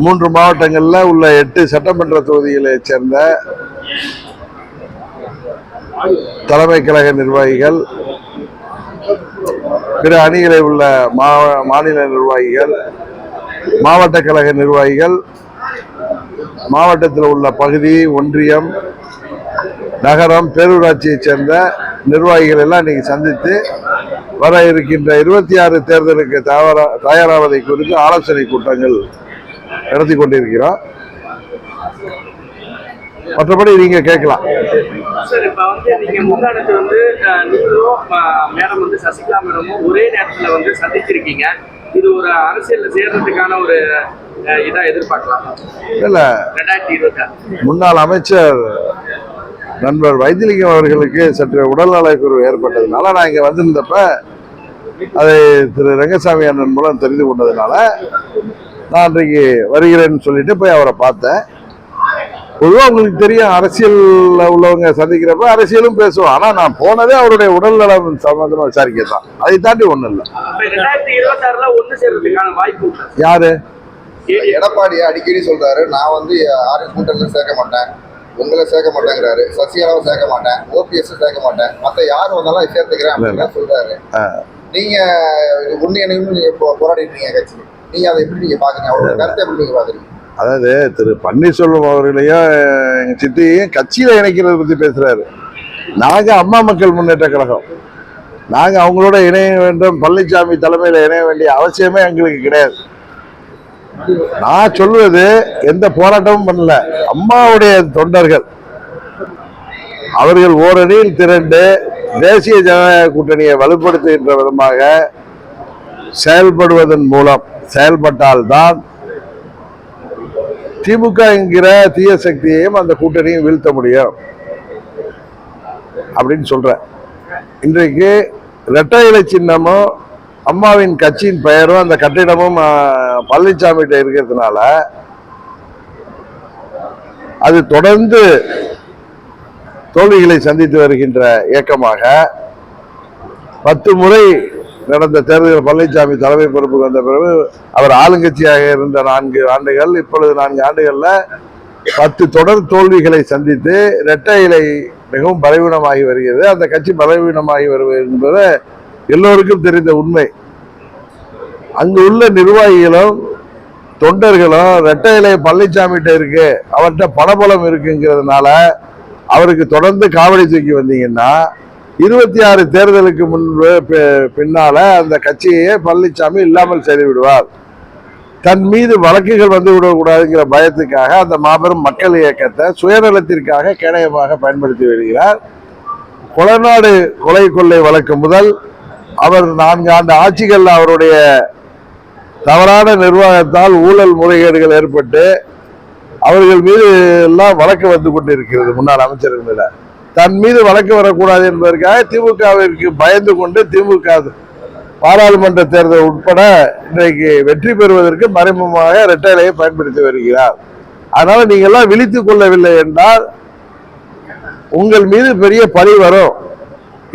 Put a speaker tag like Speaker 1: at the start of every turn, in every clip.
Speaker 1: 3 மாவட்டங்களில் உள்ள 8 சட்டமன்ற தொகுதிகளைச் சேர்ந்த தலைமை கழக நிர்வாகிகள், பிற அணிகளில் உள்ள மாநில நிர்வாகிகள், மாவட்ட கழக நிர்வாகிகள், மாவட்டத்தில் உள்ள பகுதி, ஒன்றியம், நகரம், பேரூராட்சியைச் சேர்ந்த நிர்வாகிகள் எல்லாம் இன்னைக்கு சந்தித்து வர இருக்கின்ற 26 தேர்தலுக்கு தயாராவதை குறித்து ஆலோசனை கூட்டங்கள் நடத்தி கொண்டிருக்கிறோம். மற்றபடி நீங்க கேட்கலாம்.
Speaker 2: சார், இப்ப நீங்க முன்னாடி நீங்களும் மேடம் சசிகலா மேடமும் ஒரே நேரத்துல சந்திச்சிருக்கீங்க. இது ஒரு அரசியல்ல சேர்றதுக்கான ஒரு இதா எதிர்பார்க்கலாம்
Speaker 1: இல்ல?
Speaker 2: 2026
Speaker 1: முன்னாள் அமைச்சர் நண்பர் வைத்திலிங்கம் அவர்களுக்கு சற்று உடல்நலக்குறைவு ஏற்பட்டதுனால நான் இங்க வந்திருந்தப்ப அதை திரு ரங்கசாமி அண்ணன் மூலம் தெரிந்து கொண்டதுனால நான் அன்றைக்கு வருகிறேன்னு சொல்லிட்டு போய் அவரை பார்த்தேன். பொதுவாக உங்களுக்கு தெரியும், அரசியல்ல உள்ளவங்க சந்திக்கிறப்ப அரசியலும் பேசுவோம். ஆனா நான் போனதே அவருடைய உடல்நலம் சம்பந்தமா விசாரிக்க தான். அதை தாண்டி ஒண்ணும் இல்லை.
Speaker 2: 2026 ஒண்ணு சேர்றதுக்கான வாய்ப்பு
Speaker 1: யாரு?
Speaker 3: எடப்பாடி அடிக்கடி சொல்றாரு, நான் யாரும் கூட்டத்தில் சேர்க்க மாட்டேன், உங்களை சேர்க்க மாட்டேங்கிறாரு, சசிகலாவை சேர்க்க மாட்டேன், ஓபிஎஸ் சேர்க்க மாட்டேன், மற்ற யாரும் வந்தாலும் சேர்த்துக்கிறேன் அப்படின்னு சொல்றாரு. நீங்க உண்மையிலும் நீங்க போராடிட்டு இருக்கீங்க கட்சி, நீங்க அதை எப்படி நீங்க பாக்குறீங்க? அவரோட கருத்தை எப்படி நீங்க பாக்குறீங்க?
Speaker 1: அதாவது திரு பன்னீர்செல்வம் அவர்களையும் எங்க சித்தியையும் கட்சியில இணைக்கிறத பத்தி பேசுறாரு. நாங்க அம்மா மக்கள் முன்னேற்ற கழகம், நாங்க அவங்களோட இணைய வேண்டும், பழனிசாமி தலைமையில இணைய வேண்டிய அவசியமே எங்களுக்கு கிடையாது. நான் சொல்வது எந்த போராட்டமும் பண்ணல. அம்மாவுடைய தொண்டர்கள் அவர்கள் ஓரணியில் திரண்டு தேசிய ஜனநாயக கூட்டணியை வலுப்படுத்துகின்ற விதமாக செயல்படுவதன் மூலம் செயல்பட்டால்தான் திமுக என்கிற தீய சக்தியையும் அந்த கூட்டணியும் வீழ்த்த முடியும் அப்படின்னு சொல்றேன். இன்றைக்கு இரட்டை இலை சின்னமும் அம்மாவின் கட்சியின் பெயரும் அந்த கட்டிடமும் பழனிசாமிகிட்ட இருக்கிறதுனால அது தொடர்ந்து தோல்விகளை சந்தித்து வருகின்ற இயக்கமாக 10 முறை நடந்த தேர்தல் பழனிசாமி தலைமை பொறுப்புக்கு வந்த பிறகு அவர் ஆளுங்கட்சியாக இருந்த 4 ஆண்டுகள், இப்பொழுது 4 ஆண்டுகள்ல 10 தொடர் தோல்விகளை சந்தித்து இரட்டை இலை மிகவும் பலவீனமாகி வருகிறது. அந்த கட்சி பலவீனமாகி வருவது என்பது எல்லோருக்கும் தெரிந்த உண்மை. அங்கு உள்ள நிர்வாகிகளும் தொண்டர்களும் இரட்டை இலை பழனிசாமிகிட்ட இருக்கு, அவர்கிட்ட பணபலம் இருக்குங்கிறதுனால அவருக்கு தொடர்ந்து காவடி தூக்கி வந்தீங்கன்னா 26 தேர்தலுக்கு முன்பு பின்னால அந்த கட்சியை பழனிசாமி இல்லாமல் செய்து விடுவார். தன் மீது வழக்குகள் வந்து விடக்கூடாதுங்கிற பயத்துக்காக அந்த மாபெரும் மக்கள் இயக்கத்தை சுயநலத்திற்காக கேடயமாக பயன்படுத்தி வருகிறார். கொலைநாடு கொலை கொள்ளை வழக்கு முதல் அவர் 4 ஆண்டு ஆட்சிகள் அவருடைய தவறான நிர்வாகத்தால் ஊழல் முறைகேடுகள் ஏற்பட்டு அவர்கள் மீது எல்லாம் வழக்கு வந்து கொண்டிருக்கிறது. முன்னாள் அமைச்சர்கள் மீது தன் மீது வழக்கு வரக்கூடாது என்பதற்காக திமுகவிற்கு பயந்து கொண்டு திமுக பாராளுமன்ற தேர்தல் உட்பட இன்றைக்கு வெற்றி பெறுவதற்கு மறைமுகமாக இரட்டை இலையை பயன்படுத்தி வருகிறார். அதனால நீங்க எல்லாம் விழித்துக் கொள்ளவில்லை என்றால் உங்கள் மீது பெரிய பழி வரும்.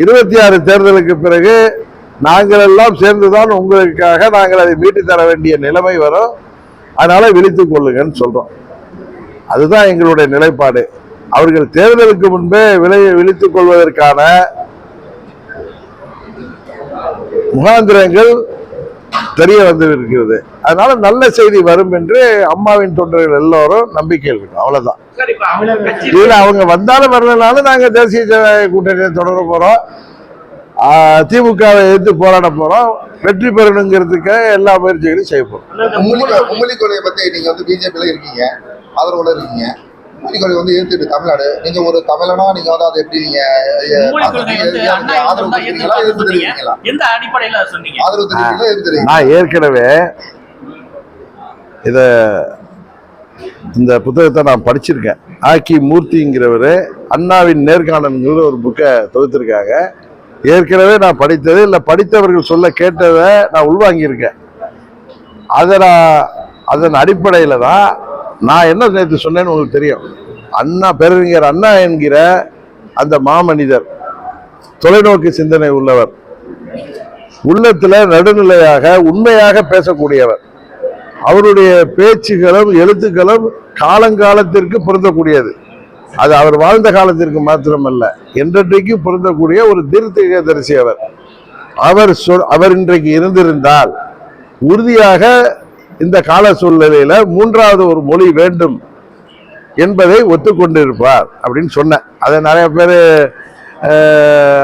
Speaker 1: 26 தேர்தலுக்கு பிறகு நாங்கள் எல்லாம் சேர்ந்துதான் உங்களுக்காக நாங்கள் அதை மீட்டு தர வேண்டிய நிலைமை வரும். அதனால விழித்துக் கொள்ளுங்கன்னு சொல்றோம். அதுதான் எங்களுடைய நிலைப்பாடு. அவர்கள் தேர்தலுக்கு முன்பே விழித்துக் கொள்வதற்கான முகாந்திரங்கள் தெரிய வந்து இருக்கிறது. அதனால நல்ல செய்தி வரும் என்று அம்மாவின் தொண்டர்கள் எல்லோரும் நம்பிக்கை இருக்கும். அவ்வளவுதான். இதுல அவங்க வந்தாலும் வரலனாலும் நாங்க தேசிய ஜனநாயக கூட்டணியை தொடர போறோம், திமுகவை எதிர்த்து போராட போறோம், வெற்றி பெறணுங்கிறதுக்கு எல்லா முயற்சிகளையும் செய்ய போறோம்.
Speaker 3: மும்மொழி கொள்கையை பத்தி நீங்க பிஜேபியில இருக்கீங்க, ஆதரவோட இருக்கீங்க. மும்மொழி கொள்கை எதிர்த்துட்டு தமிழ்நாடு, நீங்க ஒரு தமிழனா நீங்க அதை எப்படி நீங்க ஆதரவு தெரிவிக்கிறீங்களா, எதிர்ப்பு தெரிவிக்கிறீங்களா? எந்த அடிப்படையில சொன்னீங்க ஆதரவு தெரிவிக்கிறீங்களா, எதிர்ப்பு தெரிவிக்கிறீங்களா?
Speaker 1: நான் ஏற்கனவே இந்த புத்தகத்தை நான் படிச்சிருக்கேன். ஆக்கி மூர்த்திங்கிறவர் அண்ணாவின் நேர்காணல்ங்கிற ஒரு புக்கை தொகுத்திருக்காங்க. ஏற்கனவே நான் படித்தது இல்லை, படித்தவர்கள் சொல்ல கேட்டதை நான் உள்வாங்கியிருக்கேன். அதன் அடிப்படையில் தான் நான் என்ன நேற்று சொன்னேன்னு உங்களுக்கு தெரியும். அண்ணா, பேரறிஞர் அண்ணா என்கிற அந்த மாமனிதர் தொலைநோக்கு சிந்தனை உள்ளவர், உள்ளத்துல நடுநிலையாக உண்மையாக பேசக்கூடியவர். அவருடைய பேச்சுகளும் எழுத்துக்களும் காலங்காலத்திற்கு பொருந்தக்கூடியது. அது அவர் வாழ்ந்த காலத்திற்கு மாத்திரமல்ல, என்றைக்கு பொருந்தக்கூடிய ஒரு தீர்க்கதரிசி அவர். அவர் இன்றைக்கு இருந்திருந்தால் உறுதியாக இந்த கால சூழ்நிலையில மூன்றாவது ஒரு மொழி வேண்டும் என்பதை ஒத்துக்கொண்டிருப்பார் அப்படின்னு சொன்னேன். அதை நிறைய பேர்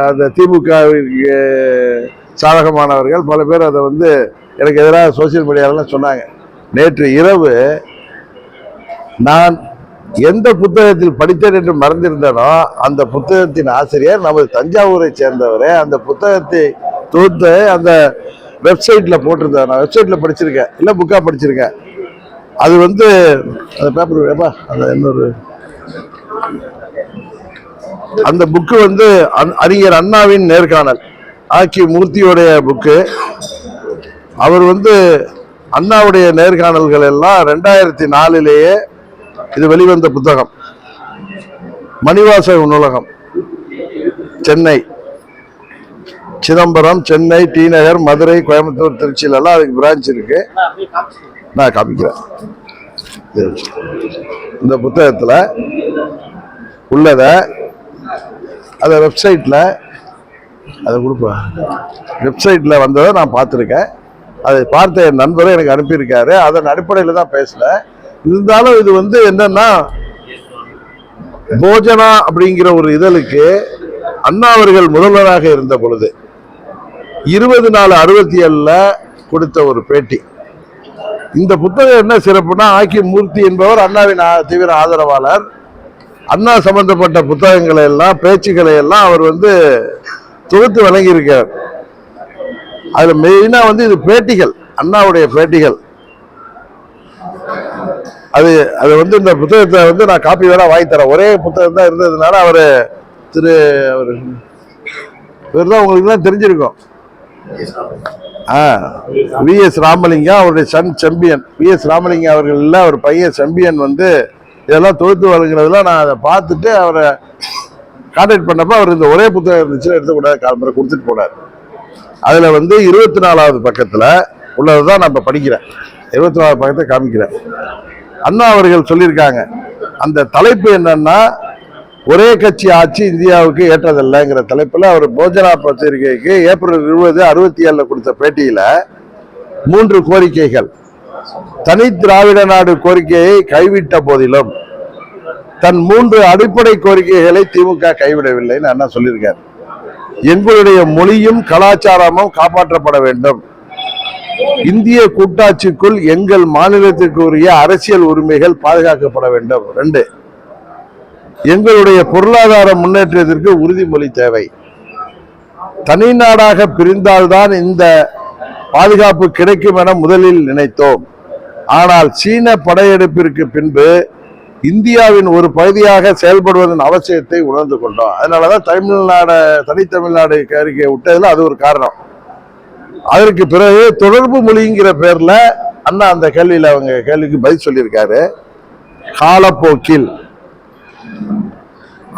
Speaker 1: அந்த திமுகவிற்கு சாதகமானவர்கள் பல பேர் அதை வந்து எனக்கு எதிராக சோசியல் மீடியாவிலாம் சொன்னாங்க. நேற்று இரவு நான் எந்த புத்தகத்தில் படித்தேன் என்று மறந்திருந்தனோ அந்த புத்தகத்தின் ஆசிரியர் நமது தஞ்சாவூரை சேர்ந்தவரே. அந்த புத்தகத்தை தொகுத்து அந்த வெப்சைட்ல போட்டிருந்தார். நான் வெப்சைட்ல படிச்சிருக்கேன், இல்லை புக்கா படிச்சிருக்கேன். அது வந்து அந்த பேப்பர் அந்த இன்னொரு அந்த புக்கு வந்து அறிஞர் அண்ணாவின் நேர்காணல், ஆக்கி மூர்த்தியோடைய புக்கு. அவர் வந்து அண்ணாவுடைய நேர்காணல்கள் எல்லாம் 2004 இது வெளிவந்த புத்தகம். மணிவாசக நூலகம், சென்னை, சிதம்பரம், சென்னை, டி நகர், மதுரை, கோயம்புத்தூர், திருச்சியில எல்லாம் அதுக்கு பிரான்ச் இருக்கு. நான் காமிக்கிறேன். இந்த புத்தகத்துல உள்ளத அத வெப்சைட்ல அதை கொடுப்பேன். வெப்சைட்ல வந்ததை நான் பார்த்துருக்கேன். அதை பார்த்த என் நண்பரை எனக்கு அனுப்பியிருக்காரு. அதன் அடிப்படையில் தான் பேசல. இருந்தாலும் இது வந்து என்னன்னா, போஜனா அப்படிங்கிற ஒரு இதழுக்கு அண்ணா அவர்கள் முதல்வராக இருந்த பொழுது 20/4/67 கொடுத்த ஒரு பேட்டி. இந்த புத்தகம் என்ன சிறப்புனா, ஆக்கி மூர்த்தி என்பவர் அண்ணாவின் தீவிர ஆதரவாளர். அண்ணா சம்பந்தப்பட்ட புத்தகங்களை எல்லாம், பேச்சுக்களை எல்லாம் அவர் வந்து தொகுத்து வழங்கியிருக்கார். அதுல மெயினா வந்து இது பேட்டிகள், அண்ணாவுடைய பேட்டிகள். அது வந்து இந்த புத்தகத்தை வந்து நான் காப்பி வேணா வாங்கி தரேன். ஒரே புத்தகம் தான் இருந்ததுனால அவர் தான் உங்களுக்கு தான் தெரிஞ்சிருக்கும். VS ராமலிங்கம், அவருடைய சன் செம்பியன். VS ராமலிங்கம் அவர்கள் இல்லை, அவர் பையன் செம்பியன் வந்து இதெல்லாம் தொகுத்து வழங்குறதுல நான் அதை பார்த்துட்டு அவரை கான்டாக்ட் பண்ணப்போ அவர் இந்த ஒரே புத்தகம் இருந்துச்சு, எடுத்துக்கூடாது, காலம்பரை கொடுத்துட்டு போனார். அதுல வந்து 24வது பக்கத்துல உள்ளதுதான் நான் இப்ப படிக்கிறேன். 24வது பக்கத்தை காமிக்கிறேன். அண்ணா அவர்கள் சொல்லியிருக்காங்க, அந்த தலைப்பு என்னன்னா, ஒரே கட்சி ஆட்சி இந்தியாவுக்கு ஏற்றதில்லைங்கிற தலைப்புல அவர் போஜனா பத்திரிகைக்கு ஏப்ரல் 20/67 கொடுத்த பேட்டியில 3 கோரிக்கைகள். தனி திராவிட நாடு கோரிக்கையை கைவிட்ட போதிலும் தன் 3 அடிப்படை கோரிக்கைகளை திமுக கைவிடவில்லைன்னு அண்ணா சொல்லியிருக்காரு. எங்களுடைய மொழியும் கலாச்சாரமும் காப்பாற்றப்பட வேண்டும். இந்திய கூட்டாட்சிக்குள் எங்கள் மாநிலத்திற்குரிய அரசியல் உரிமைகள் பாதுகாக்கப்பட வேண்டும். 2, எங்களுடைய பொருளாதார முன்னேற்றத்திற்கு உறுதிமொழி தேவை. தனி நாடாக பிரிந்தால்தான் இந்த பாதுகாப்பு கிடைக்கும் என முதலில் நினைத்தோம். ஆனால் சீன படையெடுப்பிற்கு பின்பு இந்தியாவின் ஒரு பகுதியாக செயல்படுவதன் அவசியத்தை உணர்ந்து கொண்டோம். அதனாலதான் தனித்தமிழ்நாடு கோரிக்கை விட்டதுல அது ஒரு காரணம். அதற்கு பிறகு தொடர்பு மொழிங்கிற பேர்ல அண்ணா அந்த அவங்க கேள்விக்கு பதில் சொல்லியிருக்காரு. காலப்போக்கில்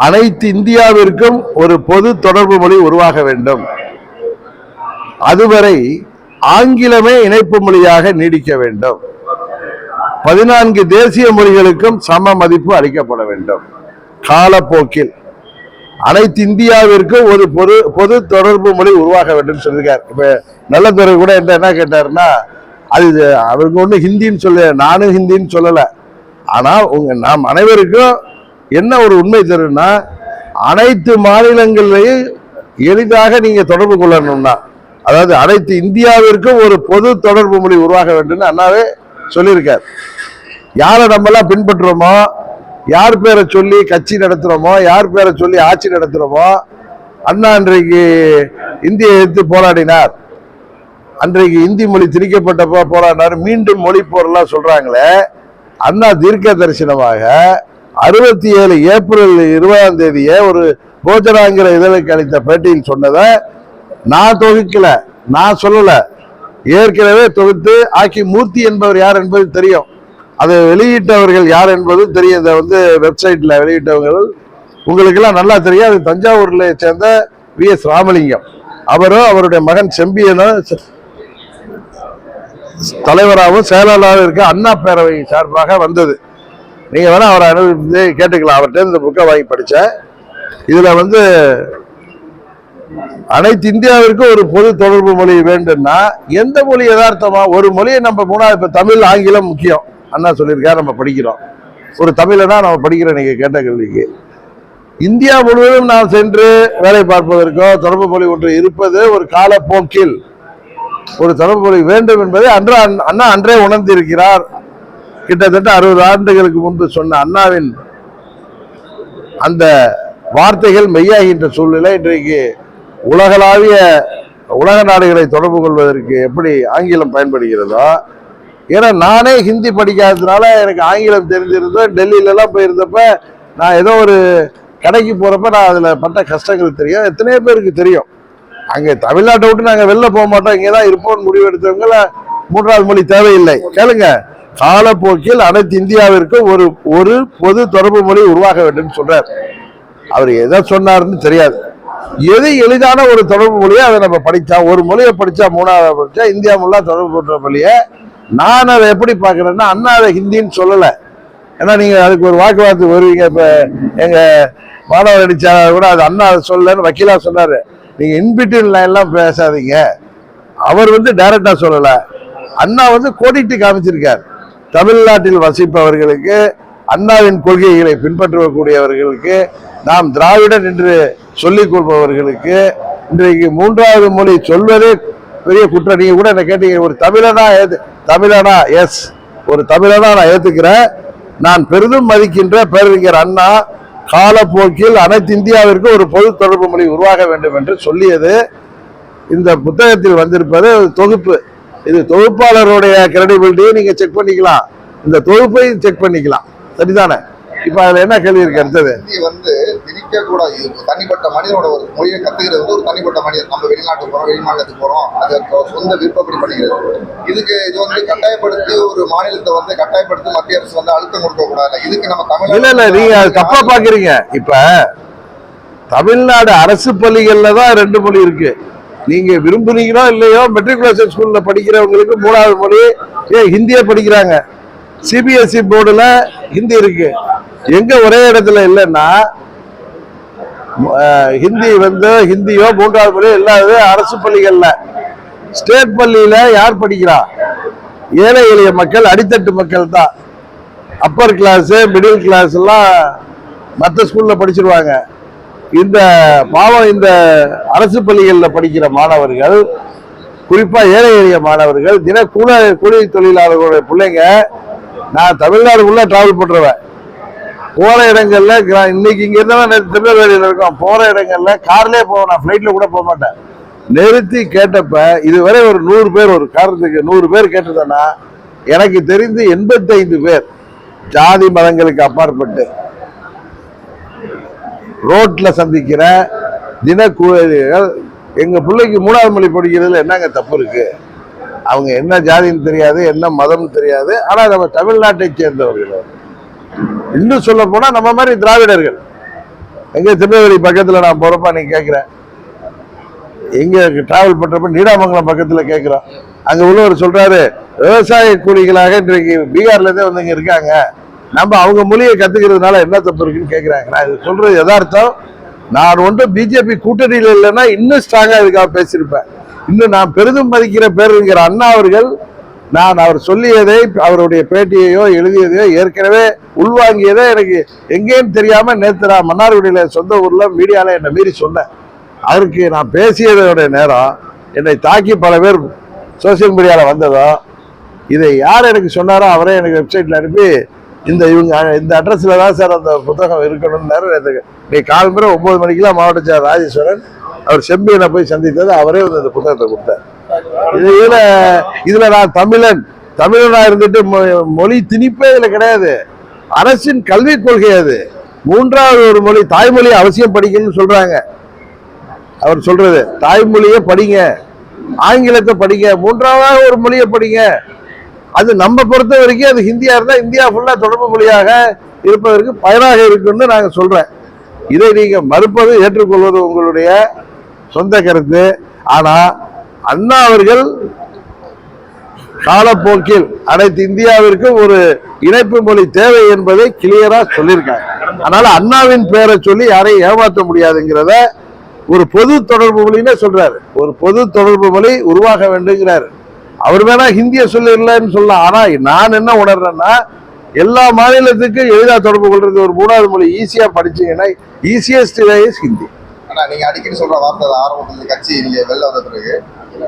Speaker 1: அனைத்து இந்தியாவிற்கும் ஒரு பொது தொடர்பு மொழி உருவாக வேண்டும். அதுவரை ஆங்கிலமே இணைப்பு மொழியாக நீடிக்க வேண்டும். 14 தேசிய மொழிகளுக்கும் சம மதிப்பு அளிக்கப்பட வேண்டும். காலப்போக்கில் அனைத்து இந்தியாவிற்கும் ஒரு பொது தொடர்பு மொழி உருவாக வேண்டும் சொல்லியிருக்காரு. இப்ப நல்லதுறை கூட என்ன கேட்டாருன்னா, அது அவருக்கு ஒண்ணு ஹிந்தின்னு சொல்ல, நானும் ஹிந்தின்னு சொல்லல. ஆனா நாம் அனைவருக்கும் என்ன ஒரு உண்மை தெரியும்னா, அனைத்து மாநிலங்களையும் எளிதாக நீங்க தொடர்பு கொள்ளணும்னா, அதாவது அனைத்து இந்தியாவிற்கும் ஒரு பொது தொடர்பு மொழி உருவாக வேண்டும் அண்ணாவே சொல்லியிருக்கார். யாரை நம்மளாம் பின்பற்றுறோமோ, யார் பேரை சொல்லி கட்சி நடத்துறோமோ, யார் பேரை சொல்லி ஆட்சி நடத்துறோமோ, அண்ணா அன்றைக்கு இந்தியை எதிர்த்து போராடினார், அன்றைக்கு இந்தி மொழி திணிக்கப்பட்டப்போ போராடினார், மீண்டும் மொழி போரெல்லாம் சொல்றாங்களே. அண்ணா தீர்க்க தரிசனமாக 67 ஏப்ரல் 20 ஒரு போஜனாங்கிற இதழுக்கு அளித்த பேட்டியில் சொன்னதை நான் தொகுக்கல, நான் சொல்லல, ஏற்கனவே தொகுத்து ஆக்கி மூர்த்தி என்பவர் யார் என்பது தெரியும். அதை வெளியிட்டவர்கள் யார் என்பதும் தெரியும். இதை வந்து வெப்சைட்ல வெளியிட்டவர்கள் உங்களுக்கு எல்லாம் நல்லா தெரியும். அது தஞ்சாவூர்ல சேர்ந்த VS ராமலிங்கம். அவரும் அவருடைய மகன் செம்பியனும் தலைவராகவும் செயலாளராகவும் இருக்க அண்ணா பேரவை சார்பாக வந்தது. நீங்க வேணா அவரை அனுபவித்து கேட்டுக்கலாம். அவர்கிட்ட இந்த புக்கை வாங்கி படிச்சேன். இதுல அனைத்து இந்தியாவிற்கும் ஒரு பொது தொடர்பு மொழி வேண்டும்னா எந்த மொழி யதார்த்தமா ஒரு மொழியை நம்ம மூணாவது, இப்ப தமிழ் ஆங்கிலம் முக்கியம் அண்ணா சொல்லியிருக்காரு, நம்ம படிக்கிறோம். ஒரு தமிழனா நம்ம படிக்கிறோம். நீங்க கேட்ட கேள்விக்கு இந்தியா முழுவதும் நாம் சென்று வேலை பார்ப்பதற்கோ தொடர்பு மொழி ஒன்று இருப்பது ஒரு காலப்போக்கில் ஒரு தொடர்பு மொழி வேண்டும் என்பதை அண்ணா அன்றே உணர்ந்திருக்கிறார். கிட்டத்தட்ட 60 ஆண்டுகளுக்கு முன்பு சொன்ன அண்ணாவின் அந்த வார்த்தைகள் மெய்யாகின்ற சூழ்நிலை இன்றைக்கு உலக நாடுகளை தொடர்பு கொள்வதற்கு எப்படி ஆங்கிலம் பயன்படுகிறதோ, ஏன்னா நானே ஹிந்தி படிக்காததுனால எனக்கு ஆங்கிலம் தெரிஞ்சிருந்தோம். டெல்லியிலலாம் போயிருந்தப்ப நான் ஏதோ ஒரு கடைக்கு போறப்ப நான் அதுல பட்ட கஷ்டங்கள் தெரியும். எத்தனையோ பேருக்கு தெரியும். அங்க தமிழ்நாட்டை விட்டு நாங்க வெளில போக மாட்டோம், இங்கதான் இருப்போம் முடிவெடுத்தவங்கள 3வது மொழி தேவையில்லை. கேளுங்க, காலப்போக்கில் அனைத்து இந்தியாவிற்கும் ஒரு பொது தொடர்பு மொழி உருவாக வேண்டும் சொல்றார். அவர் எதை சொன்னாருன்னு தெரியாது. எது எளிதான ஒரு தொடர்பு மொழியை அதை நம்ம படிச்சா, ஒரு மொழியை படிச்சா 3வது படிச்சா இந்தியா முல்லா தொடர்பு பண்ற மொழியை நான் அதை எப்படி பாக்குறேன்னா, அண்ணா அதை ஹிந்தின்னு சொல்லலை. ஏன்னா நீங்க அதுக்கு ஒரு வாக்குவாதத்துக்கு வருவீங்க. இப்ப எங்க மாணவர் அடிச்சாளர் கூட அது அண்ணா அதை சொல்லலன்னு வக்கீலா சொன்னாரு. நீங்க இன்பிட்வீன் லைன்லாம் பேசாதீங்க. அவர் டைரக்டா சொல்லல, அண்ணா கோடிட்டு காமிச்சிருக்கார். தமிழ்நாட்டில் வசிப்பவர்களுக்கு, அண்ணாவின் கொள்கைகளை பின்பற்றக்கூடியவர்களுக்கு, நாம் திராவிடன் என்று சொல்லிக் கொள்பவர்களுக்கு இன்றைக்கு 3வது மொழி சொல்வதே பெரிய குற்றம். நீங்க கூட என்ன கேட்டீங்க, ஒரு தமிழனா எஸ், ஒரு தமிழனா நான் ஏத்துக்கிறேன். நான் பெரிதும் மதிக்கின்ற பேரறிஞர் அண்ணா காலப்போக்கில் அனைத்து இந்தியாவிற்கு ஒரு பொது தொடர்பு மொழி உருவாக வேண்டும் என்று சொல்லியது இந்த புத்தகத்தில் வந்திருப்பது தொகுப்பு. இது தொகுப்பாளருடைய கிரெடிபிலிட்டியை நீங்க செக் பண்ணிக்கலாம், இந்த தொகுப்பை செக் பண்ணிக்கலாம். சரிதானே? இப்ப அதுல என்ன கேள்வி இருக்கு? அடுத்தது
Speaker 3: திணிக்க கூடாது. தனிப்பட்ட மனிதனோட ஒரு மொழியை கத்துக்கிறது ஒரு தனிப்பட்ட மனிதன். நம்ம வெளிநாட்டுக்கு போறோம், வெளிமாநிலத்துக்கு போறோம், அது சொந்த விருப்பப்படி பண்ணிக்கிறது. இது கட்டாயப்படுத்தி ஒரு மாநிலத்தை கட்டாயப்படுத்தி மத்திய அரசு அழுத்தம் கொடுக்க கூடாது. இதுக்கு நம்ம தமிழ்
Speaker 1: இல்ல நீங்க தப்பா பாக்குறீங்க. இப்ப தமிழ்நாடு அரசு பள்ளிகள்ல தான் 2 மொழி இருக்கு. நீங்க விரும்புறீங்களோ இல்லையோ மெட்ரிகுலேஷன் ஸ்கூல்ல படிக்கிறவங்களுக்கு 3வது மொழி ஹிந்தியே படிக்கிறாங்க. சிபிஎஸ்இ போர்டுல ஹிந்தி இருக்கு. எங்க ஒரே இடத்துல இல்லைன்னா ஹிந்தி ஹிந்தியோ 3வது மொழி இல்லாத அரசு பள்ளிகள்ல. ஸ்டேட் பள்ளியில யார் படிக்கிறா? ஏழை எளிய மக்கள், அடித்தட்டு மக்கள் தான். அப்பர் கிளாஸ், மிடில் கிளாஸ் எல்லாம் மற்ற ஸ்கூல்ல படிச்சிருவாங்க. இந்த பாவம் இந்த அரசு பள்ளிகளில் படிக்கிற மாணவர்கள், குறிப்பா ஏழை எளிய மாணவர்கள், கூலி தொழிலாளர்களுடைய பிள்ளைங்க. நான் தமிழ்நாடுக்குள்ள டிராவல் பண்றவன். போற இடங்கள்ல இன்னைக்கு இங்க இருந்தா திருநெல்வேலியில இருக்கோம். போற இடங்கள்ல கார்லயே போவேன், நான் பிளைட்ல கூட போக மாட்டேன். நிறுத்தி கேட்டப்ப இதுவரை ஒரு 100 பேர், ஒரு காரணத்துக்கு 100 பேர் கேட்டதுன்னா எனக்கு தெரிந்து 85 பேர் ஜாதி மதங்களுக்கு அப்பாற்பட்டு ரோட்ல சந்திக்கிற தினக்கூலிகள், எங்க பிள்ளைக்கு 3வது மொழி படிக்கிறதுல என்னங்க தப்பு இருக்கு? அவங்க என்ன ஜாதின்னு தெரியாது, என்ன மதம்னு தெரியாது. ஆனா நம்ம தமிழ்நாட்டை சேர்ந்தவர்கள். இன்னும் சொல்ல போனா நம்ம மாதிரி திராவிடர்கள். எங்க திருநெல்வேலி பக்கத்துல நான் போறப்ப நீங்க கேட்கிறேன், எங்க டிராவல் பண்றப்ப நீடாமங்கலம் பக்கத்துல கேட்கிறோம். அங்க உள்ளவர் சொல்றாரு, விவசாய கூலிகளாக இன்றைக்கு பீகார்ல இருந்தே இங்க இருக்காங்க, நம்ம அவங்க மொழியை கத்துக்கிறதுனால என்ன தப்பு இருக்குன்னு கேட்கிறாங்க. நான் இது சொல்றது யதார்த்தம். நான் பிஜேபி கூட்டணியில் இல்லைன்னா இன்னும் ஸ்ட்ராங்கா இதுக்காக பேசியிருப்பேன். இன்னும் நான் பெரிதும் மதிக்கிற பேருங்கிற அண்ணா அவர்கள், நான் அவர் சொல்லியதை, அவருடைய பேட்டியையோ எழுதியதையோ ஏற்கனவே உள்வாங்கியதை எனக்கு எங்கேயும் தெரியாம நேற்று நான் மன்னார்குடியில சொந்த ஊர்ல மீடியால என்னை மீறி சொன்னேன். அவருக்கு நான் பேசியதோடைய நேரம் என்னை தாக்கி பல பேர் சோசியல் மீடியால வந்ததோ, இதை யார் எனக்கு சொன்னாரோ அவரே எனக்கு வெப்சைட்ல அனுப்பி இந்த அட்ரஸ்ல தான் சார் அந்த புத்தகம் இருக்கணும்னு. நீ காலம்புற 9 மணிக்கெல்லாம் மாவட்ட செயலர் ராஜேஸ்வரன் அவர் செம்பியனை போய் சந்தித்தது, அவரே இந்த புத்தகத்தை கொடுத்தார். இதுல நான் தமிழனா இருந்துட்டு மொழி திணிப்பே இதுல கிடையாது. அரசின் கல்விக் கொள்கை அது. 3வது ஒரு மொழி, தாய்மொழி அவசியம் படிக்கணும்னு சொல்றாங்க. அவர் சொல்றது தாய்மொழியை படிங்க, ஆங்கிலத்தை படிங்க, 3வது ஒரு மொழியை படிங்க. அது நம்ம பொறுத்த வரைக்கும் அது ஹிந்தியா இருந்தா இந்தியா ஃபுல்லா தொடர்பு மொழியாக இருப்பதற்கு பயனாக இருக்குன்னு நாங்க சொல்றேன். இதை நீங்க மறுப்பது, ஏற்றுக்கொள்வது உங்களுடைய சொந்த கருத்து. ஆனா அண்ணா அவர்கள் காலப்போக்கில் அனைத்து இந்தியாவிற்கும் ஒரு இணைப்பு மொழி தேவை என்பதை கிளியரா சொல்லியிருக்காங்க. அதனால அண்ணாவின் பேரை சொல்லி யாரையும் ஏமாற்ற முடியாதுங்கிறத ஒரு பொது தொடர்பு மொழின்னு சொல்றாரு. ஒரு பொது தொடர்பு மொழி உருவாக வேண்டுங்கிறாரு. அவர் வேணா ஹிந்திய சொல்லலன்னு சொல்லலாம். ஆனா நான் என்ன உணர்றேன்னா, எல்லா மாநிலத்துக்கும் எளிதா தொடர்பு கொள்றது ஒரு மூணாவது மொழி ஈஸியா படிச்சீங்கன்னா ஈஸியஸ்ட் வே இஸ் ஹிந்தி.
Speaker 3: ஆனா நீங்க அடிக்கடி சொல்ற வார்த்தை ஆரம்பத்துல கட்சி நீங்க வெளில வந்த பிறகு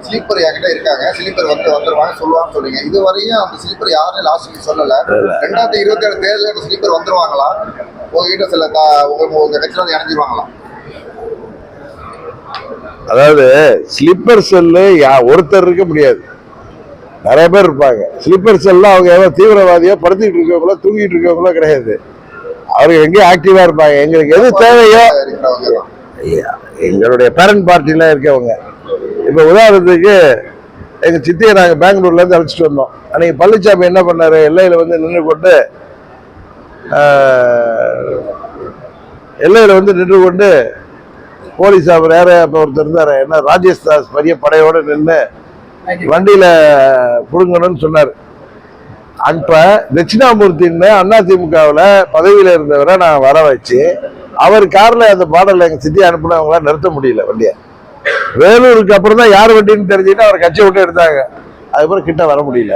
Speaker 3: ஸ்லீப்பர் என்கிட்ட இருக்காங்க, ஸ்லீப்பர் வந்துருவாங்க சொல்லுவாங்க சொல்றீங்க. இதுவரையும் அந்த ஸ்லீப்பர் யாருமே லாஸ்ட் வீக் சொல்லல. 2027 தேர்தல் ஸ்லீப்பர் வந்துருவாங்களா? உங்ககிட்ட சில உங்க கட்சியில இணைஞ்சிருவாங்களா?
Speaker 1: அதாவது ஸ்லீப்பர் செல்லு ஒருத்தர் இருக்க முடியாது, நிறைய பேர் இருப்பாங்க. ஸ்லீப்பர் செல்ல அவங்க எவ்வளவு தீவிரவாதியா படுத்திட்டு இருக்கவங்களோ தூங்கிட்டு இருக்கவங்களோ கிடையாது. அவங்க எங்கேயும் ஆக்டிவா இருப்பாங்க. எங்களுக்கு எது தேவையோ எங்களுடைய பேரண்ட் பார்ட்டில இருக்கவங்க. இப்ப உதாரணத்துக்கு எங்க சித்தியை நாங்க பெங்களூர்ல இருந்து அழைச்சிட்டு வந்தோம். அன்னைக்கு பழனிசாமி என்ன பண்ணாரு, எல்லையில வந்து நின்று கொண்டு போலீஸ் அவர் யார ஒருத்தர் இருந்தாரு, என்ன ராஜேஷ் தாஸ் பெரிய படையோட நின்று வண்டியில புடுங்கணும்னு சொன்னார். அப்ப தட்சிணாமூர்த்தின்னு அதிமுகவுல பதவியில இருந்தவரை நான் வர வச்சு அவர் கார்ல அந்த பாடல எங்க சித்தி அனுப்புனவங்கள நிறுத்த முடியல வண்டிய. வேலூருக்கு அப்புறம் தான் யார் வண்டின்னு தெரிஞ்சுட்டு அவர் கட்சியை விட்டு எடுத்தாங்க. அதுக்கப்புறம் கிட்ட வர முடியல.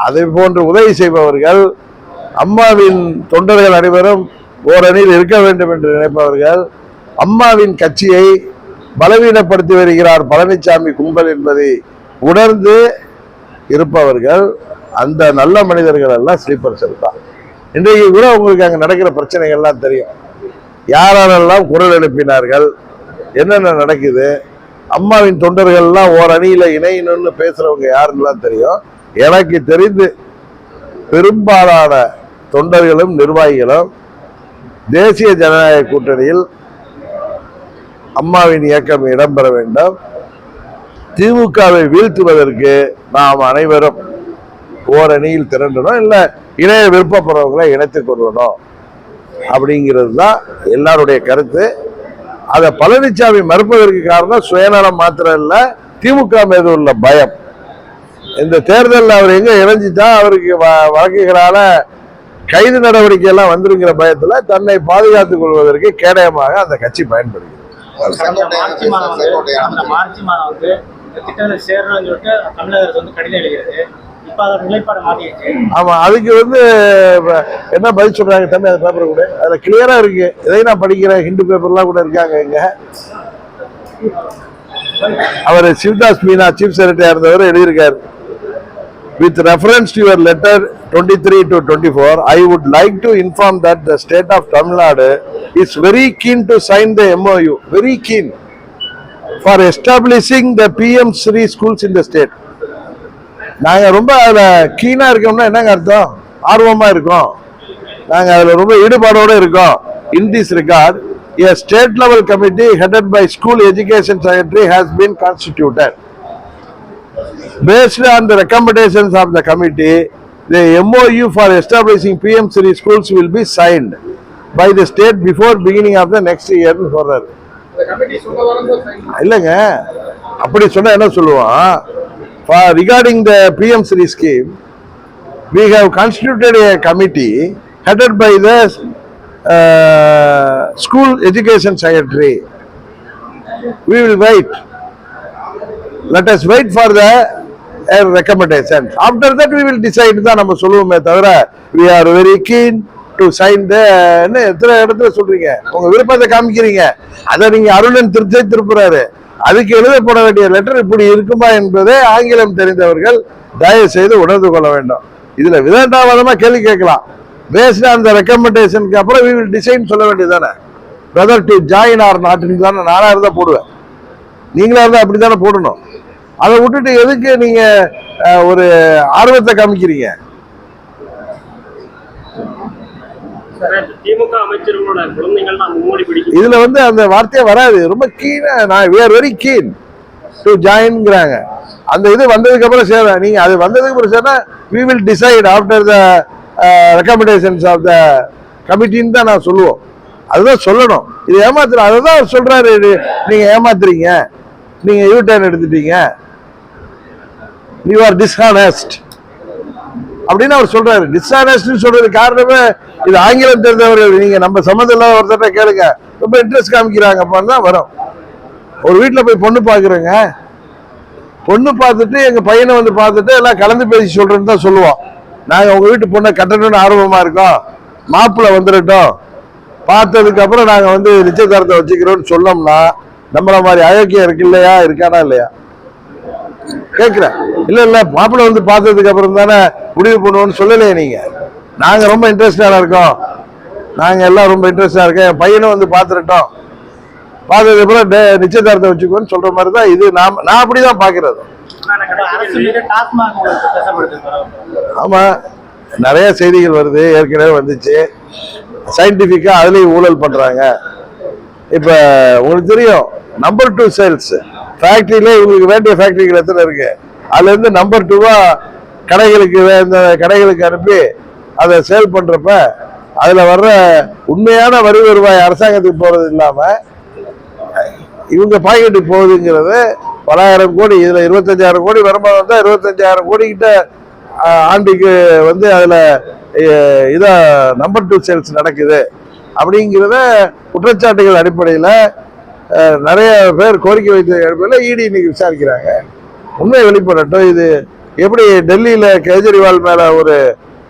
Speaker 1: அதை போன்று உதவி செய்பவர்கள், அம்மாவின் தொண்டர்கள் அனைவரும் ஓரணியில் இருக்க வேண்டும் என்று நினைப்பவர்கள், அம்மாவின் கட்சியை பலவீனப்படுத்தி வருகிறார் பழனிசாமி கும்பல் என்பதை உணர்ந்து இருப்பவர்கள், அந்த நல்ல மனிதர்கள் எல்லாம் ஸ்லீப்பர் செல் தான். இன்றைக்கு கூட உங்களுக்கு அங்க நடக்கிற பிரச்சனைகள்லாம் தெரியும். யாரெல்லாம் குரல் எழுப்பினார்கள், என்னென்ன நடக்குது, அம்மாவின் தொண்டர்கள் எல்லாம் ஓர் அணியில இணையணும்னு பேசுறவங்க யாருன்னெல்லாம் தெரியும். எனக்கு தெரிந்து பெரும்பாலான தொண்டர்களும் நிர்வாகிகளும் தேசிய ஜனநாயக கூட்டணியில் அம்மாவின் இயக்கம் இடம்பெற வேண்டும், திமுகவை வீழ்த்துவதற்கு நாம் அனைவரும் ஓரணியில் திரண்டணும், இல்ல இணைய விருப்பப்படுறவங்களை இணைத்துக் கொள்ளணும் அப்படிங்கிறது தான் எல்லாருடைய கருத்து. அதை பழனிசாமி மறுப்பதற்கு காரணம் சுயநலம் மாத்திரம் இல்ல, திமுக மீது உள்ள பயம். இந்த தேர்தலில் அவர் எங்க இணைஞ்சுதான் அவருக்கு வழக்குகளால கைது நடவடிக்கை எல்லாம் வந்திருக்கிற பயத்துல தன்னை பாதுகாத்துக் கொள்வதற்கு கேடயமாக அந்த கட்சி பயன்படுகிறது.
Speaker 4: மார்ச் மாதம் வந்து திட்டத்தில் சேரணும்னு சொல்லிட்டு தமிழக அரசு வந்து கடிதம் எழுதுகிறது. இப்ப அதோட நிலைப்பாடு மாறிடுச்சு.
Speaker 1: ஆமா, அதுக்கு வந்து என்ன பதில் சொல்றாங்க தம்பி, அந்த பேப்பர் கூட அதுல கிளியரா இருக்கு. இதை நான் படிக்கிறேன், ஹிந்து பேப்பர்லாம் கூட இருக்காங்க. இங்க அவர் சிவதாஸ் மீனா சீஃப் செக்ரட்டரியா இருந்தவர் எழுதியிருக்காரு. With reference to your letter 23 to 24, I would like to inform that the state of Tamil Nadu is very keen to sign the MOU, very keen, for establishing the PM Shri schools in the state. நாங்க ரொம்ப அதுல கீனா இருக்கோம்னா என்னங்க அர்த்தம்? ஆர்வமா இருக்கோம், நாங்க அதுல ரொம்ப ஈடுபாடோட இருக்கோம். In this regard, a state level committee headed by School Education Secretary has been constituted. Based on the recommendations of the committee, the MOU for establishing PM Shri schools will be signed by the state before beginning of the next year. சொல்றாரு. இல்லங்க, அப்படி சொன்னா என்ன சொல்லுவான்? For regarding the PM Shri scheme, we have constituted a committee headed by the School Education Secretary. We will wait. Let us wait for the recommendations. After that we will decide தான் நம்ம சொல்லுவோமே தவிர we are very keen to sign the எத்தனை இடத்துல சொல்றீங்க, உங்க விருப்பத்தை காமிக்கிறீங்க, அதை நீங்க அருணன் திருப்புறாரு. அதுக்கு எழுதப்பட வேண்டிய லெட்டர் இப்படி இருக்குமா என்பதை ஆங்கிலம் தெரிந்தவர்கள் தயவு செய்து உணர்ந்து கொள்ள வேண்டும். இதுல விதண்டாவாதமா கேள்வி கேட்கலாம். பேஸ்ட் ஆன் த ரெக்கமெண்டேஷனுக்கு அப்புறம் we will decide சொல்ல வேண்டியதானே, whether to join or not தானே. நானா இருந்தா போடுவேன், நீங்களா இருந்தா அப்படித்தானே போடணும். அதை விட்டுட்டு எதுக்கு நீங்க ஒரு ஆர்வத்தை காமிக்கிறீங்க?
Speaker 4: திமுக அமைச்சர்களோட குழந்தைகள்
Speaker 1: இதுல வந்து அந்த வார்த்தையே வராது. ரொம்ப கீனா, நான் we are very keen to joinங்கிறாங்க. அந்த இது வந்ததுக்கு அப்புறம் சேர நீங்க அது வந்ததுக்கு அப்புறம் சேரா we will decide after the recommendations of the committee தான் நான் சொல்லுவோம். அதுதான் சொல்லணும். இது ஏமாத்துற, அதுதான் சொல்றாரு. நீங்க ஏமாத்துறீங்க, நீங்க யூ டர்ன் எடுத்துட்டீங்க, you are dishonest அப்படின்னு அவர் சொல்றாரு. டிஸ்ஆனஸ்ட்னு சொல்றது காரணமே இது ஆங்கிலம் தெரிந்தவர்கள். நீங்க நம்ம சம்மந்தம் இல்லாத ஒருத்தட்ட கேளுங்க, ரொம்ப இன்ட்ரெஸ்ட் காமிக்கிறாங்கப்பான்னு தான் வரும். ஒரு வீட்டுல போய் பொண்ணு பாக்குறேங்க, பொண்ணு பார்த்துட்டு எங்க பையனை வந்து பார்த்துட்டு எல்லாம் கலந்து பேசி சொல்றேன்னு தான் சொல்லுவோம். நாங்க உங்க வீட்டு பொண்ணை கட்டணும்னு ஆர்வமா இருக்கோம், மாப்பிள்ளை வந்துடட்டும், பார்த்ததுக்கு அப்புறம் நாங்க வந்து நிச்சயதாரத்தை வச்சுக்கிறோம்னு சொன்னோம்னா நம்மள மாதிரி அயோக்கியம் இருக்கு இல்லையா, இருக்கானா இல்லையா கேட்கிறேன். இல்ல இல்ல மாப்பிள்ளை வந்து பார்த்ததுக்கு அப்புறம் தானே முடிவு பண்ணுவோம்னு சொல்லலையே நீங்க. நாங்க ரொம்ப இன்ட்ரெஸ்டா இருக்கோம், நாங்க எல்லாம் ரொம்ப இன்ட்ரெஸ்டா இருக்கோம், என் பையனும் வந்து பார்த்துட்டோம், பார்த்ததுக்கு அப்புறம் நிச்சயதாரத்தை வச்சுக்கோன்னு சொல்ற மாதிரி தான் இது. நான் அப்படிதான் பாக்குறது. ஆமா, நிறைய செய்திகள் வருது, ஏற்கனவே வந்துச்சு. சயின்டிபிக்கா அதுலயும் ஊழல் பண்றாங்க. இப்ப உங்களுக்கு தெரியும், நம்பர் 2 சேல்ஸ் ஃபேக்டரியில இவங்களுக்கு வேண்டிய ஃபேக்டரிகள் எத்தனை இருக்கு, அதுல இருந்து நம்பர் 2வா கடைகளுக்கு அனுப்பி அதை சேல் பண்றப்ப அதுல வர்ற உண்மையான வரி வருவாய் அரசாங்கத்துக்கு போறது இல்லாம இவங்க பாக்கெட்டுக்கு போகுதுங்கிறது பலாயிரம் கோடி. இதுல 25,000 கோடி வருமானம் தான் 25,000 கோடி கிட்ட ஆண்டுக்கு வந்து அதுல இதா நம்பர் 2 சேல்ஸ் நடக்குது அப்படிங்கிறத குற்றச்சாட்டுகள் அடிப்படையில் நிறைய பேர் கோரிக்கை வைத்த அடிப்படையில் இடி இன்னைக்கு விசாரிக்கிறாங்க. உண்மை வெளிப்படட்டும். இது எப்படி டெல்லியில கெஜ்ரிவால் மேல ஒரு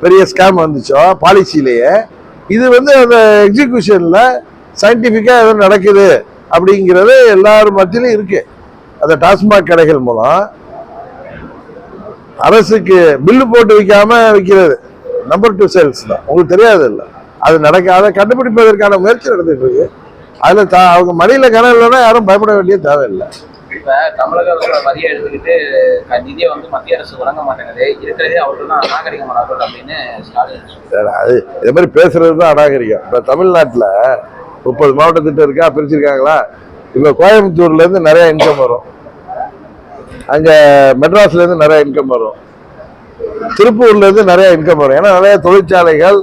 Speaker 1: பெரிய ஸ்கேம் வந்துச்சோ பாலிசிலேயே, இது வந்து அந்த எக்ஸிகியூஷன்ல சயின்டிபிக்கா எதுவும் நடக்குது அப்படிங்கிறது எல்லாரும் மத்தியிலும் இருக்கு. அந்த டாஸ்மாக் கடைகள் மூலம் அரசுக்கு பில்லு போட்டு விற்காம விற்கிறது நம்பர் 2 சேல்ஸ் தான். உங்களுக்கு தெரியாது இல்லை, அது நடக்காத கண்டுபிடிப்பதற்கான முயற்சி நடந்துட்டு இருக்கு. அதுல அவங்க மடியில கணம் இல்லைன்னா யாரும் பயப்பட வேண்டிய தேவையில்லை.
Speaker 5: இப்ப தமிழக அரசோட வரியை எடுத்துக்கிட்டு நிதியை வந்து மத்திய அரசு வழங்க மாட்டேங்குது, இருக்கிறதே அவர்கள் தான் அநாகரிகமானவர்கள் அப்படின்னு ஸ்டாலின்.
Speaker 1: அது இதே மாதிரி பேசுறது தான் அநாகரிகம். இப்ப தமிழ்நாட்டுல 30 மாவட்டத்திட்ட இருக்கா, பிரிச்சிருக்காங்களா? இப்ப கோயம்புத்தூர்ல இருந்து நிறைய இன்கம் வரும், அங்க மெட்ராஸ்ல இருந்து நிறைய இன்கம் வரும், திருப்பூர்ல இருந்து நிறைய இன்கம் வரும். ஏன்னா நிறைய தொழிற்சாலைகள்,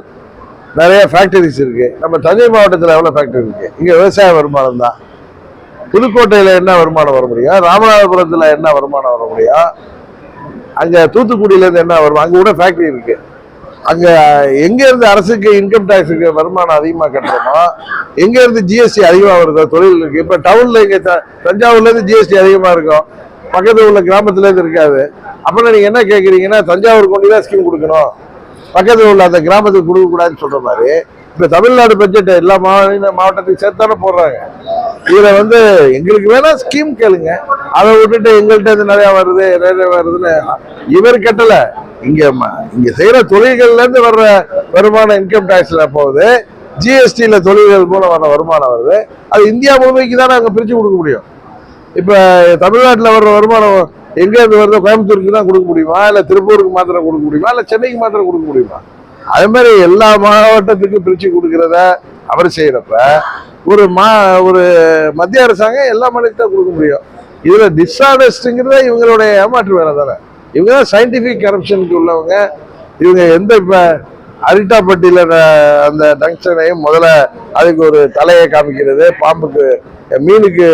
Speaker 1: நிறைய ஃபேக்டரிஸ் இருக்கு. நம்ம தஞ்சை மாவட்டத்தில் எவ்வளவு ஃபேக்டரி இருக்கு? இங்க விவசாய வருமானம் தான். புதுக்கோட்டையில என்ன வருமானம் வர முடியும்? ராமநாதபுரத்துல என்ன வருமானம் வர முடியும்? அங்க தூத்துக்குடியில இருந்து என்ன வருமானம்? அங்க கூட ஃபேக்டரி இருக்கு. அங்க எங்க இருந்து அரசுக்கு இன்கம் டாக்ஸுக்கு வருமானம் அதிகமா கட்டுறோமோ, எங்க இருந்து ஜிஎஸ்டி அதிகமா வருதோ தொழில் இருக்கு. இப்ப டவுன்ல இங்க தஞ்சாவூர்ல இருந்து ஜிஎஸ்டி அதிகமா இருக்கும், பக்கத்துல உள்ள கிராமத்துல இருந்து இருக்காது. அப்படின்னா நீங்க என்ன கேட்குறீங்கன்னா, தஞ்சாவூர் கொண்டுதான் ஸ்கீம் கொடுக்கணும், பக்கத்தில் உள்ள அந்த கிராமத்துக்கு கொடுக்க கூடாதுன்னு சொல்ற மாதிரி இப்ப தமிழ்நாடு பட்ஜெட் எல்லா மாவட்டத்துக்கு சேர்த்தானே போடுறாங்க. இதுல வந்து எங்களுக்கு வேணா ஸ்கீம் கேளுங்க, அதை விட்டுட்டு எங்கள்கிட்ட இருந்து நிறைய வருதுன்னு இவர் கட்டல. இங்க செய்யற தொழில்கள்ல இருந்து வர்ற வருமானம் இன்கம் டாக்ஸ்ல போகுது, ஜிஎஸ்டியில தொழில்கள் மூலம் வர வருமானம் வருது. அது இந்தியா முழுமைக்கு தானே அங்க பிரிச்சு கொடுக்க முடியும். இப்ப தமிழ்நாட்டுல வர்ற வருமானம் எங்க இருந்து வருதோ கோயம்புத்தூருக்கு தான் கொடுக்க முடியுமா, இல்ல திருப்பூருக்கு மாத்திரம் கொடுக்க முடியுமா, இல்ல சென்னைக்கு மாத்திரம் கொடுக்க முடியுமா? அதே மாதிரி எல்லா மாவட்டத்துக்கும் பிரிச்சு கொடுக்கறத அவர் செய்யறப்ப ஒரு மத்திய அரசாங்கம் எல்லா மாநிலத்தையும் கொடுக்க முடியும். இதுல டிஸ்ஆனஸ்ட்ங்கிறத இவங்களுடைய ஏமாற்று வேலை தானே. இவங்க தான் சயின்டிபிக் கரப்ஷனுக்கு உள்ளவங்க. இவங்க எந்த இப்ப அரிட்டாப்பட்டியில அந்த டங்ஸ்டனையும் முதல்ல அதுக்கு ஒரு தலையை காமிக்கிறது, பாம்புக்கு மீனுக்கு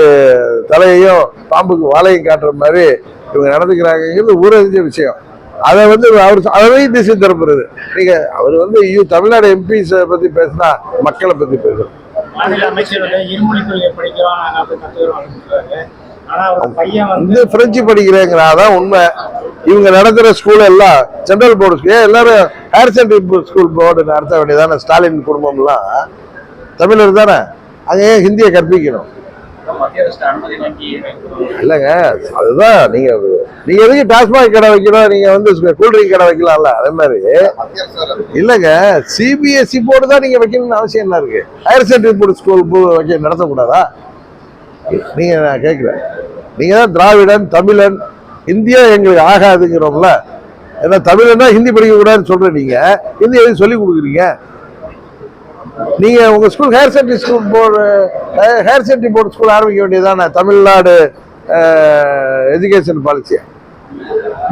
Speaker 1: தலையையும் பாம்புக்கு வாழையும் காட்டுற மாதிரி இவங்க நடந்துக்கிறாங்கிறது ஊரறிஞ்ச விஷயம். அதை வந்து அவர் அதையும் திசை திருப்புறது. நீங்க அவர் வந்து தமிழ்நாடு எம்பிஸ் பத்தி பேசினா மக்களை பத்தி பேசுறோம்.
Speaker 4: மாநில அமைச்சர் இருமொழி கொள்கை படிக்கிறாங்க,
Speaker 1: பிரெஞ்சு படிக்கிறேங்கிற அதான் உண்மை. இவங்க நடத்துற ஸ்கூல் எல்லாம் சென்ட்ரல் போர்டு ஸ்கூல், எல்லாரும் ஹையர் செகண்டரி ஸ்கூல் போர்டு நடத்த வேண்டியதானே. ஸ்டாலின் குடும்பம் எல்லாம் தமிழர் தானே, அங்க ஏன் ஹிந்தியை கற்பிக்கணும்? இல்லங்க, அதுதான் நீங்க எதுக்கு டாஸ்மாக் கடை வைக்கணும், நீங்க வந்து கூல்ட்ரிங்க் கடை வைக்கலாம்ல. அதே மாதிரி இல்லங்க, சிபிஎஸ்இ போர்டு தான் நீங்க வைக்கணும்னு அவசியம் என்ன இருக்கு? ஹையர் செகண்டரி போர்டு ஸ்கூல் வைக்க நடத்தக்கூடாதா? நீங்க நான் கேட்கிறேன், நீங்க தான் திராவிடன் தமிழன் இந்தியா எங்களுக்கு ஆகாதுங்கிறோம்ல. ஏன்னா தமிழன்னா ஹிந்தி படிக்க கூடாதுன்னு சொல்ற நீங்க ஹிந்தி எதுவும் சொல்லி கொடுக்குறீங்க? நீங்க உங்க school higher secondary board school ஆரம்பிக்க வேண்டியதானே. தமிழ்நாடு எஜுகேஷன் பாலிசி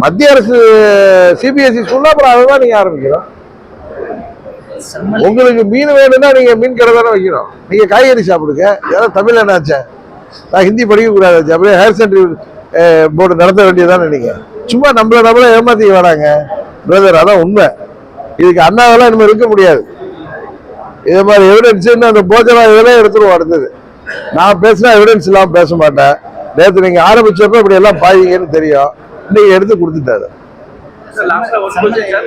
Speaker 1: மத்திய அரசு சிபிஎஸ்இ ஸ்கூல்ல அப்புறம் அதுதான் நீங்க ஆரம்பிக்கணும். உங்களுக்கு மீன் வேணும்னா நீங்க மீன் கடை தானே வைக்கணும். நீங்க காய்கறி சாப்பிடுங்க. ஏதாவது தமிழ் என்னாச்சா? நான் ஹிந்தி படிக்க கூடாது அப்படியே ஹையர் செகண்டரி போர்டு நடத்த வேண்டியதானே. நீங்க சும்மா நம்மள ஏமாத்தி வராங்க. பிரதர், அதான் உண்மை. இதுக்கு அண்ணாவெல்லாம் இனிமேல் இருக்க முடியாது. இது மாதிரி எவிடன்ஸ் அந்த போஜனா இதெல்லாம் எடுத்துருவோம். அடுத்தது நான் பேசினா எவிடன்ஸ் இல்லாமல் பேச மாட்டேன். நேற்று நீங்க ஆரம்பிச்சப்ப இப்படி எல்லாம் பாய்வீங்கன்னு தெரியும். இன்னைக்கு எடுத்து கொடுத்துட்டாரு.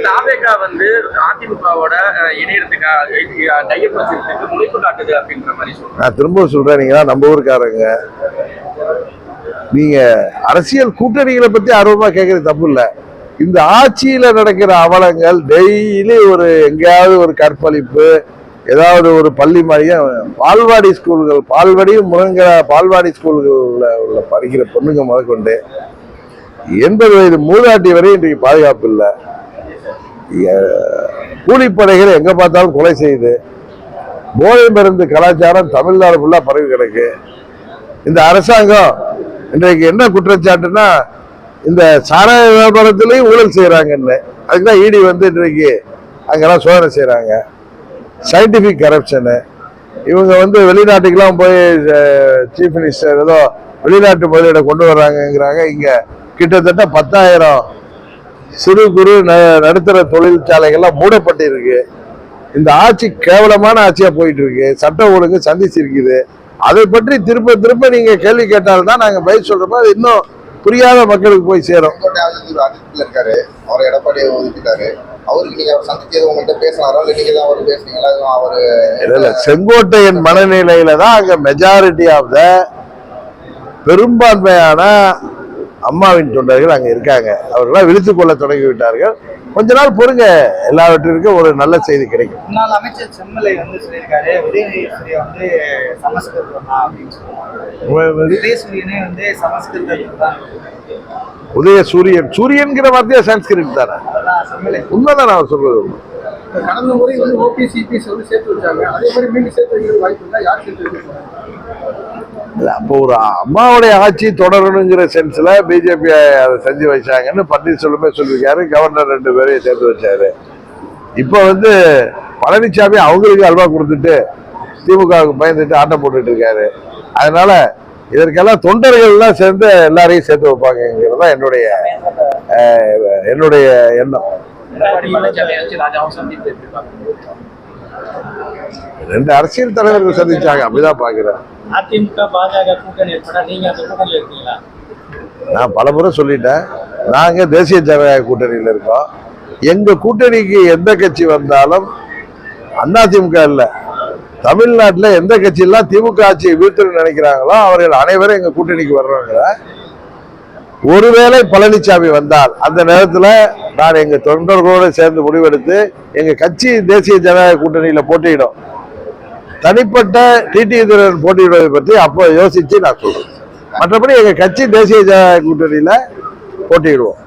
Speaker 2: தாவேகா வந்து அதிமுகவோட இணையத்துக்கு டைப் வச்சிருக்கு முனைப்பு காட்டுது அப்படின்ற மாதிரி சொல்றேன்.
Speaker 1: நான் திரும்ப சொல்றேன், நீங்க தான் நம்ம ஊருக்காரங்க. நீங்க அரசியல் கூட்டணிகளை பத்தி ஆர்வமா கேட்கறது தப்பு இல்லை. இந்த ஆட்சியில நடக்கிற அவலங்கள் டெய்லி ஒரு எங்கேயாவது ஒரு கற்பழிப்பு, ஏதாவது ஒரு பள்ளி மையம், பால்வாடி ஸ்கூல்கள், பால்வாடியும் முழங்குற பால்வாடி ஸ்கூல்களில் உள்ள படிக்கிற பொண்ணுங்க முதற்கொண்டு 80 வயது மூதாட்டி வரை இன்றைக்கு பாதுகாப்பு இல்லை. கூலிப்படைகள் எங்க பார்த்தாலும் கொலை செய்யுது. போதை மருந்து கலாச்சாரம் தமிழ்நாடு ஃபுல்லா பரவி கிடக்கு. இந்த அரசாங்கம் இன்றைக்கு என்ன குற்றச்சாட்டுன்னா, இந்த சாராய வியாபாரத்திலையும் ஊழல் செய்யறாங்கன்னு. அதுக்குதான் இடி வந்து இன்றைக்கு அங்கெல்லாம் சோதனை செய்யறாங்க. சயின்டிபிக் கரப்ஷனு. இவங்க வந்து வெளிநாட்டுக்கெல்லாம் போய் சீஃப் மினிஸ்டர் ஏதோ வெளிநாட்டு முதலீடை கொண்டு வர்றாங்கிறாங்க. இங்க கிட்டத்தட்ட 10,000 சிறு குறு நடுத்தர தொழிற்சாலைகள்லாம் மூடப்பட்டு இருக்கு. இந்த ஆட்சி கேவலமான ஆட்சியா போயிட்டு இருக்கு. சட்ட ஒழுங்கு சந்திச்சிருக்குது. அதை பற்றி திரும்ப திரும்ப நீங்க கேள்வி கேட்டால்தான் நாங்க பதில் சொல்றோம். அது இன்னும் புரியாத மக்களுக்கு போய் சேரும்.
Speaker 3: இருக்காரு, அவரை எடப்பாடி ஒதுக்கிட்டாரு. அவருக்கு நீங்க சந்திச்சது உங்கள்கிட்ட பேசினாரா, இல்லை நீங்க தான் அவர் பேசுனீங்களா? அவரு
Speaker 1: இல்ல, செங்கோட்டையன் மனநிலையில தான் அங்க மெஜாரிட்டி ஆஃப் த பெரும்பான்மையான அம்மாவின் தொண்டர்கள் அங்க இருக்காங்க. அவர்களாம் விழித்துக் கொள்ள தொடங்கி விட்டார்கள். கொஞ்ச நாள் பொறுங்க, எல்லாவற்றிற்கும் ஒரு நல்ல செய்தி கிடைக்கும்.
Speaker 4: முன்னாள் அமைச்சர் செம்மலை வந்து சொல்லியிருக்காரு, உதயசூரிய வந்து சமஸ்கிருதம் தான் அப்படின்னு சொல்லுவாங்க. உதயசூரியனே வந்து சமஸ்கிருதம் தான்.
Speaker 1: உதயசூரியன், சூரியன்கிற வார்த்தையா சான்ஸ்கிரிட் தானே? உண்மைதான் அவர் சொல்றது.
Speaker 3: கடந்த முறை வந்து ஓபிஎஸ் சிபிஎஸ் வந்து சேர்த்து வச்சாங்க. அதே மாதிரி மீண்டும் சேர்த்து வைக்கிற வாய்ப்பு இருந்தா யார் சேர்த்து வைக்கிறாங்க?
Speaker 1: அப்போ ஒரு அம்மாவுடைய ஆட்சி தொடரணுங்கிற சென்ஸ்ல பிஜேபி அதை செஞ்சு வச்சாங்கன்னு பன்னீர்செல்வமே சொல்லியிருக்காரு. கவர்னர் 2 பேரையும் சேர்த்து வச்சாரு. இப்ப வந்து பழனிசாமி அவங்களுக்கு அல்வா கொடுத்துட்டு திமுகவுக்கு பயந்துட்டு ஆட்டம் போட்டுட்டு இருக்காரு. அதனால இதற்கெல்லாம் தொண்டர்கள்லாம் சேர்ந்து எல்லாரையும் சேர்த்து வைப்பாங்கிறது தான் என்னுடைய எண்ணம். 2 அரசியல் தலைவர்கள் சந்திச்சாங்க, அப்படிதான் பாக்குறேன்.
Speaker 4: அதிமுக பாஜக கூட்டணி ஏற்பட நீங்க அந்த கூட்டணியில் இருக்கீங்களா?
Speaker 1: நான் பல முறை சொல்லிட்டேன், நாங்க தேசிய ஜனநாயக கூட்டணியில் இருக்கோம். எங்க கூட்டணிக்கு எந்த கட்சி வந்தாலும் அதிமுக இல்ல, தமிழ்நாட்டில் எந்த கட்சியெல்லாம் திமுக ஆட்சியை வீழ்த்தணும்னு நினைக்கிறாங்களோ அவர்கள் அனைவரும் எங்க கூட்டணிக்கு வர்றவங்க. ஒருவேளை பழனிசாமி வந்தால் அந்த நேரத்தில் நான் எங்க தொண்டர்களோடு சேர்ந்து முடிவெடுத்து எங்க கட்சி தேசிய ஜனநாயக கூட்டணியில போட்டியிடும். தனிப்பட்ட டிடி தினகரன் போட்டியிடுவதை பற்றி அப்போ யோசிச்சு நான் சொல்றேன். மற்றபடி எங்க கட்சி தேசிய ஜனநாயக கூட்டணியில போட்டியிடுவோம்.